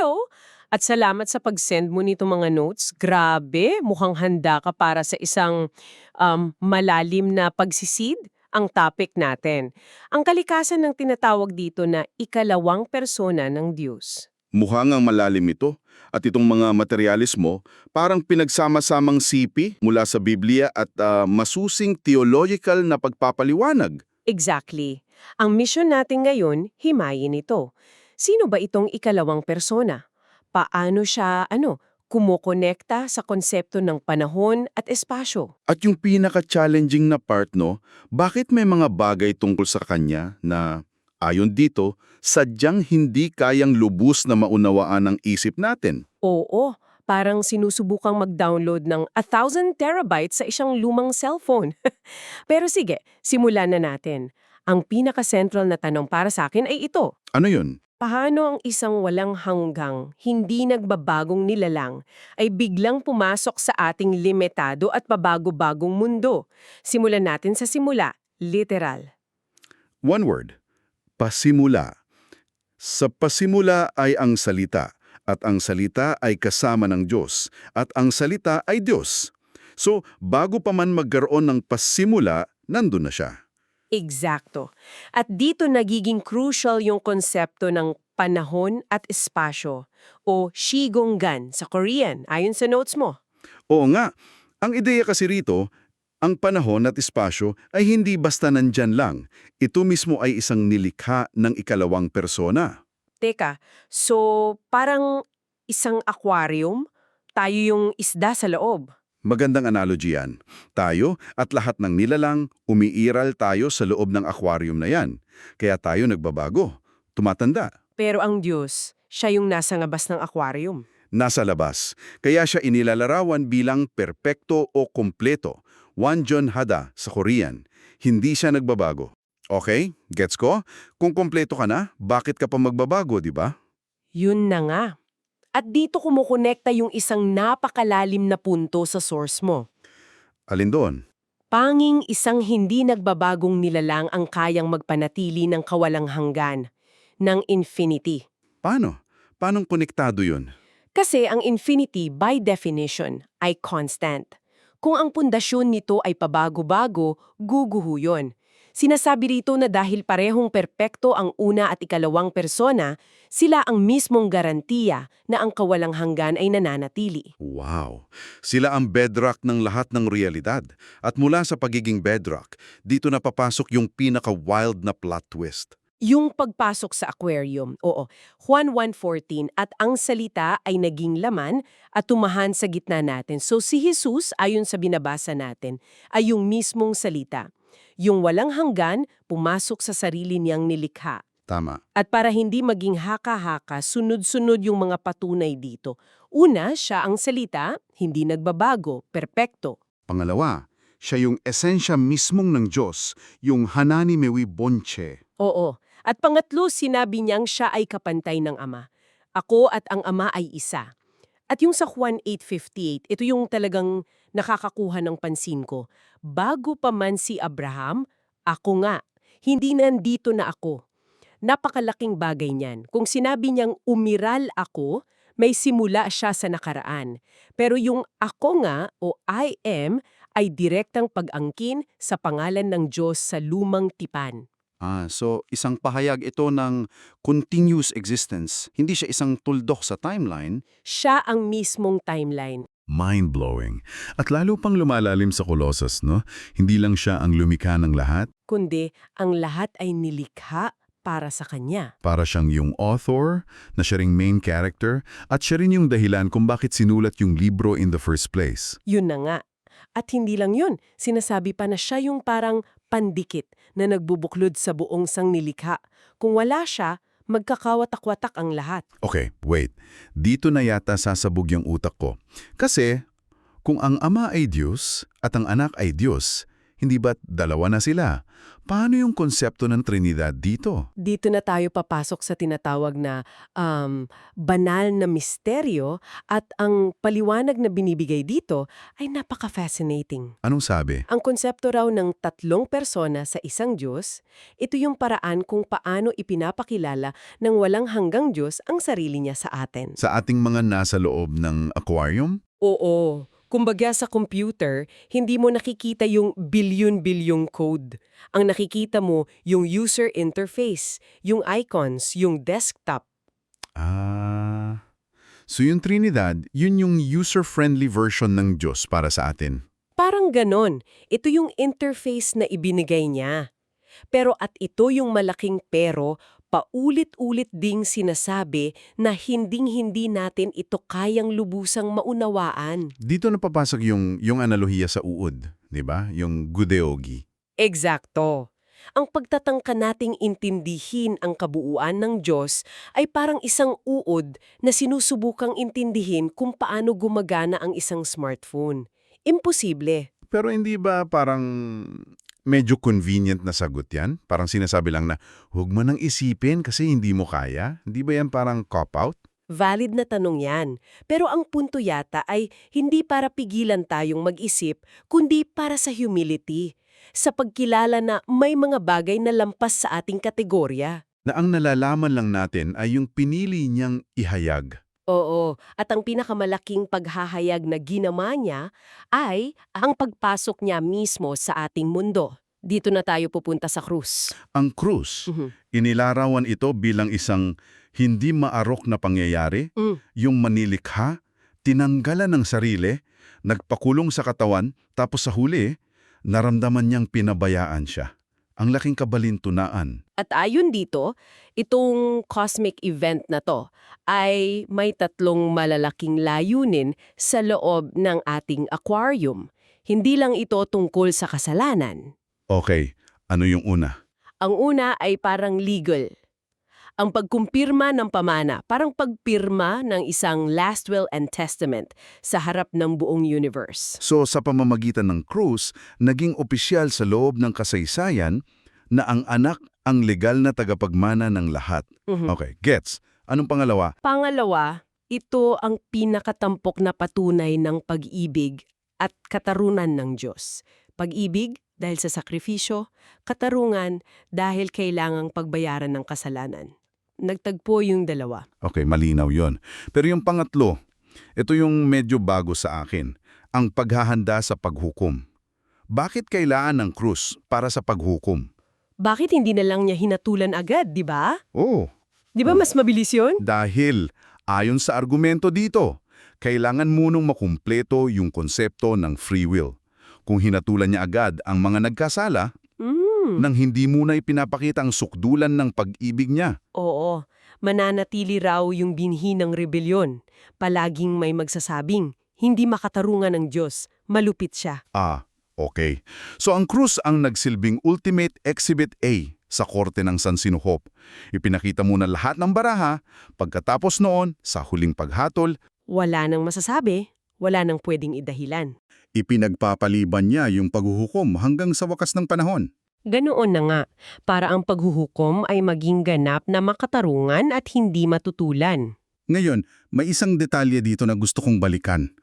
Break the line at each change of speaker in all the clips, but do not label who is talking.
Hello! At salamat sa pag-send mo nito mga notes. Grabe, mukhang handa ka para sa isang malalim na pagsisid ang topic natin. Ang kalikasan ng tinatawag dito na ikalawang persona ng Diyos.
Mukhang ang malalim ito. At itong mga materyales mo, parang pinagsama-samang sipi mula sa Biblia at masusing theological na pagpapaliwanag.
Exactly. Ang mission natin ngayon, himayin ito. Sino ba itong ikalawang persona? Paano siya, kumokonekta sa konsepto ng panahon at espasyo?
At yung pinaka-challenging na part, no, bakit may mga bagay tungkol sa kanya na, ayon dito, sadyang hindi kayang lubos na maunawaan ng isip natin?
Oo, parang sinusubukang mag-download ng 1,000 terabytes sa isang lumang cellphone. Pero sige, simulan na natin. Ang pinaka-central na tanong para sa akin ay ito.
Ano yun?
Paano ang isang walang hanggang, hindi nagbabagong nilalang ay biglang pumasok sa ating limitado at pabago-bagong mundo? Simulan natin sa simula, literal.
One word, pasimula. Sa pasimula ay ang salita, at ang salita ay kasama ng Diyos, at ang salita ay Diyos. So, bago pa man magkaroon ng pasimula, nandun na siya.
Eksakto. At dito nagiging crucial yung konsepto ng panahon at espasyo o Shigonggan sa Korean, ayon sa notes mo.
Oo nga, ang ideya kasi rito, ang panahon at espasyo ay hindi basta nandyan lang. Ito mismo ay isang nilikha ng ikalawang persona.
Teka, so parang isang aquarium, tayo yung isda sa loob.
Magandang analogy yan. Tayo at lahat ng nilalang, umiiral tayo sa loob ng aquarium na yan. Kaya tayo nagbabago, tumatanda,
Pero ang Diyos, siya yung nasa ngabas ng aquarium.
nasa labas. Kaya siya inilalarawan bilang perpekto o kompleto. Wanjon Hada sa Korean. Hindi siya nagbabago. Okay, gets ko? Kung kompleto ka na, bakit ka pa magbabago, di ba?
Yun na nga. At dito kumukonekta yung isang napakalalim na punto sa source mo.
Alin doon?
Panging isang hindi nagbabagong nilalang ang kayang magpanatili ng kawalang hanggan, ng infinity.
Paano? Paanong konektado yun?
Kasi ang infinity, by definition, ay constant. Kung ang pundasyon nito ay pabago-bago, guguho yun. Sinasabi rito na dahil parehong perpekto ang una at ikalawang persona, sila ang mismong garantiya na ang kawalang hanggan ay nananatili.
Wow! Sila ang bedrock ng lahat ng realidad. At mula sa pagiging bedrock, dito napapasok yung pinaka-wild na plot twist.
Yung pagpasok sa aquarium, oo, Juan 1:14, at ang salita ay naging laman at tumahan sa gitna natin. So si Jesus, ayon sa binabasa natin, ay yung mismong salita. Yung walang hanggan, pumasok sa sarili niyang nilikha.
Tama.
At para hindi maging haka-haka, sunod-sunod yung mga patunay dito. Una, siya ang salita, hindi nagbabago, perpekto.
Pangalawa, siya yung esensya mismong ng Diyos, yung Hanani Mewi Bonche.
Oo. At pangatlo, sinabi niyang siya ay kapantay ng Ama. Ako at ang Ama ay isa. At yung sa Juan 8:58, ito yung talagang nakakakuha ng pansin ko. Bago pa man si Abraham, ako nga. Hindi nandito na ako. Napakalaking bagay niyan. Kung sinabi niyang umiral ako, may simula siya sa nakaraan. Pero yung ako nga o I am ay direktang pag-angkin sa pangalan ng Diyos sa lumang tipan.
So isang pahayag ito ng continuous existence. Hindi siya isang tuldok sa timeline.
Siya ang mismong timeline.
Mind-blowing. At lalo pang lumalalim sa Colossus, no? Hindi lang siya ang lumikha ng lahat,
Kundi ang lahat ay nilikha para sa Kanya.
para siyang yung author, na siya ring main character, at siya rin yung dahilan kung bakit sinulat yung libro in the first place.
Yun na nga. At hindi lang yun, sinasabi pa na siya yung parang pandikit na nagbubuklod sa buong sangnilikha. Kung wala siya, magkakawatak-watak ang lahat.
Okay, wait. Dito na yata sasabog yung utak ko. Kasi, kung ang Ama ay Diyos at ang Anak ay Diyos, Hindi ba't dalawa na sila? Paano yung konsepto ng Trinidad dito?
Dito na tayo papasok sa tinatawag na banal na misteryo at ang paliwanag na binibigay dito ay napaka-fascinating.
Anong sabi?
Ang konsepto raw ng tatlong persona sa isang Diyos, ito yung paraan kung paano ipinapakilala ng walang hanggang Diyos ang sarili niya sa atin.
Sa ating mga nasa loob ng aquarium?
Oo. Kumbaga sa computer, hindi mo nakikita yung bilyon-bilyong code. Ang nakikita mo yung user interface, yung icons, yung desktop.
So yung Trinidad, yun yung user-friendly version ng Diyos para sa atin.
Parang ganon. Ito yung interface na ibinigay niya. Pero at ito yung malaking pero, paulit-ulit ding sinasabi na hinding-hindi natin ito kayang lubusang maunawaan.
Dito napapasok yung analohiya sa uod, di ba? Yung gudeogi.
Eksakto. Ang pagtatangka nating intindihin ang kabuuan ng Diyos ay parang isang uod na sinusubukang intindihin kung paano gumagana ang isang smartphone. Imposible.
Pero hindi ba parang medyo convenient na sagot yan? Parang sinasabi lang na, huwag mo nang isipin kasi hindi mo kaya? Hindi ba yan parang cop-out?
Valid na tanong yan. Pero ang punto yata ay hindi para pigilan tayong mag-isip, kundi para sa humility. Sa pagkilala na may mga bagay na lampas sa ating kategorya.
Na ang nalalaman lang natin ay yung pinili niyang ihayag.
Oo, at ang pinakamalaking paghahayag na ginawa niya ay ang pagpasok niya mismo sa ating mundo. Dito na tayo pupunta sa krus.
Ang krus, inilarawan ito bilang isang hindi maarok na pangyayari, yung manilikha, tinanggalan ng sarili, nagpakulong sa katawan, tapos sa huli, naramdaman niyang pinabayaan siya. Ang laking kabalintunaan.
At ayon dito, itong cosmic event na to ay may tatlong malalaking layunin sa loob ng ating aquarium. Hindi lang ito tungkol sa kasalanan.
Okay, ano yung una?
Ang una ay parang legal. Ang pagkumpirma ng pamana, parang pagpirma ng isang last will and testament sa harap ng buong universe.
So sa pamamagitan ng krus, naging opisyal sa loob ng kasaysayan na ang anak ang legal na tagapagmana ng lahat. Okay, gets. Anong pangalawa?
Pangalawa, ito ang pinakatampok na patunay ng pag-ibig at katarunan ng Diyos. Pag-ibig dahil sa sakripisyo, katarungan dahil kailangang pagbayaran ng kasalanan. Nagtagpo yung dalawa.
Okay, malinaw yon. Pero yung pangatlo, ito yung medyo bago sa akin. Ang paghahanda sa paghukom. Bakit kailangan ng krus para sa paghukom?
Bakit hindi na lang niya hinatulan agad, di ba?
Oh,
Di ba mas mabilis yun?
dahil ayon sa argumento dito, kailangan munang makumpleto yung konsepto ng free will. Kung hinatulan niya agad ang mga nagkasala, nang hindi muna ipinapakita ang sukdulan ng pag-ibig niya.
Oo, mananatili raw yung binhi ng rebelyon. Palaging may magsasabing, hindi makatarungan ng Diyos, malupit siya.
Okay. So ang krus ang nagsilbing ultimate exhibit A sa korte ng San Sinuhop. Ipinakita muna lahat ng baraha, pagkatapos noon, sa huling paghatol,
Wala nang masasabi, wala nang pwedeng idahilan.
Ipinagpapaliban niya yung paghuhukom hanggang sa wakas ng panahon.
Ganoon na nga, para ang paghuhukom ay maging ganap na makatarungan at hindi matutulan.
Ngayon, may isang detalye dito na gusto kong balikan.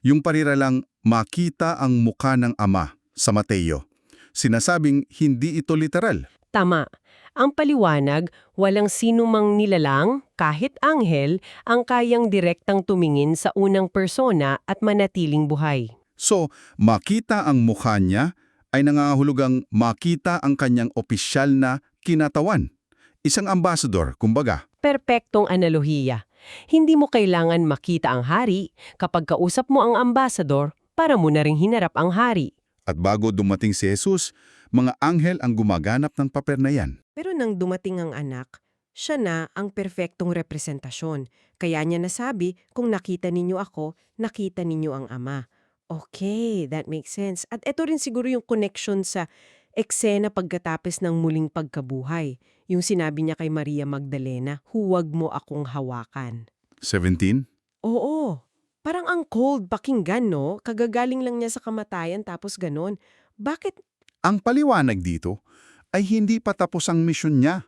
Yung pariralang makita ang mukha ng Ama sa Mateo. Sinasabing hindi ito literal.
Tama. Ang paliwanag, walang sinumang nilalang, kahit anghel, ang kayang direktang tumingin sa unang persona at manatiling buhay.
So, makita ang mukha niya ay nangangahulugang makita ang kanyang opisyal na kinatawan. Isang ambassador, kumbaga.
Perpektong analohiya. Hindi mo kailangan makita ang hari kapag kausap mo ang ambassador para mo na ring hinarap ang hari.
At bago dumating si Jesus, mga anghel ang gumaganap ng paper na yan.
Pero nang dumating ang anak, siya na ang perpektong representasyon. Kaya niya nasabi, kung nakita ninyo ako, nakita ninyo ang Ama. Okay, that makes sense. At ito rin siguro yung connection sa eksena pagkatapos ng muling pagkabuhay. Yung sinabi niya kay Maria Magdalena, huwag mo akong hawakan.
17?
Oo, parang ang cold pakinggan, no? Kagagaling lang niya sa kamatayan tapos ganon. Bakit
Ang paliwanag dito ay hindi pa tapos ang misyon niya.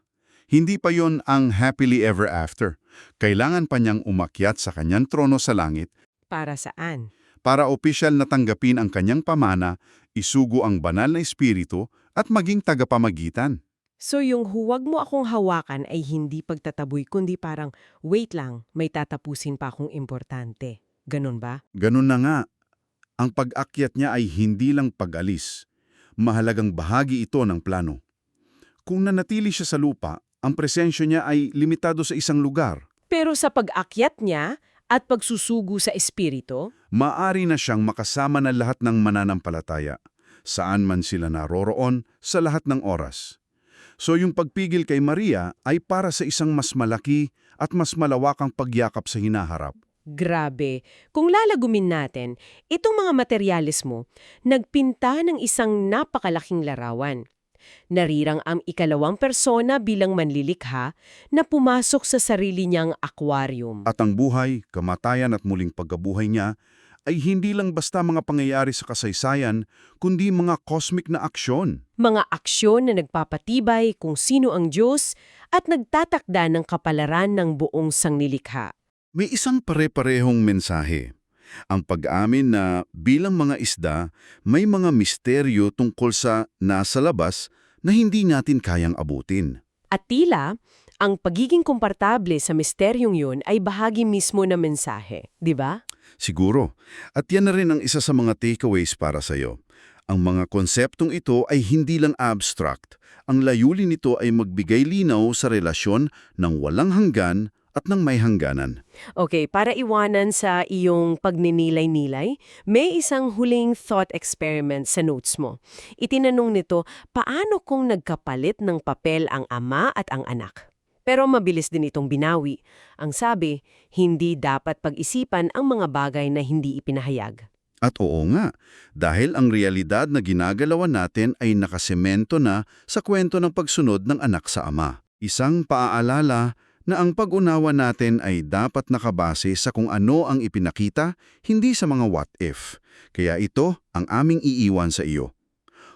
Hindi pa yon ang happily ever after. Kailangan pa niyang umakyat sa kanyang trono sa langit
Para saan?
para opisyal na tanggapin ang kanyang pamana, isugo ang banal na espiritu at maging tagapamagitan.
So yung huwag mo akong hawakan ay hindi pagtataboy kundi parang, wait lang, may tatapusin pa akong importante. Ganun ba?
Ganun na nga. Ang pag-akyat niya ay hindi lang pag-alis. Mahalagang bahagi ito ng plano. Kung nanatili siya sa lupa, ang presensya niya ay limitado sa isang lugar.
Pero sa pag-akyat niya at pagsusugo sa espiritu,
Maari na siyang makasama ng lahat ng mananampalataya, saan man sila naroroon sa lahat ng oras. So yung pagpigil kay Maria ay para sa isang mas malaki at mas malawakang pagyakap sa hinaharap.
grabe. Kung lalagumin natin, itong mga materyales mo, nagpinta ng isang napakalaking larawan. Narirang ang ikalawang persona bilang manlilikha na pumasok sa sarili niyang aquarium.
At ang buhay, kamatayan at muling pagkabuhay niya ay hindi lang basta mga pangyayari sa kasaysayan, kundi mga cosmic na aksyon.
Mga aksyon na nagpapatibay kung sino ang Diyos at nagtatakda ng kapalaran ng buong sangnilikha.
May isang pare-parehong mensahe. Ang pag-amin na bilang mga isda, may mga misteryo tungkol sa nasa labas na hindi natin kayang abutin.
At tila, ang pagiging komportable sa misteryong yun ay bahagi mismo ng mensahe, di ba?
Siguro. At yan na rin ang isa sa mga takeaways para sa'yo. Ang mga konseptong ito ay hindi lang abstract. Ang layulin nito ay magbigay linaw sa relasyon ng walang hanggan at ng may hangganan.
Okay, para iwanan sa iyong pagninilay-nilay, may isang huling thought experiment sa notes mo. Itinanong nito, paano kung nagkapalit ng papel ang ama at ang anak? Pero mabilis din itong binawi. Ang sabi, hindi dapat pag-isipan ang mga bagay na hindi ipinahayag.
At oo nga, dahil ang realidad na ginagalawan natin ay nakasemento na sa kwento ng pagsunod ng anak sa ama. Isang paaalala na ang pag-unawa natin ay dapat nakabase sa kung ano ang ipinakita, hindi sa mga what if. Kaya ito ang aming iiwan sa iyo.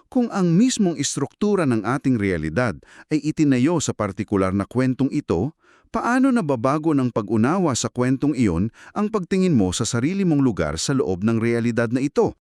Kung ang mismong istruktura ng ating realidad ay itinayo sa partikular na kwentong ito, paano nababago ng pag-unawa sa kwentong iyon ang pagtingin mo sa sarili mong lugar sa loob ng realidad na ito?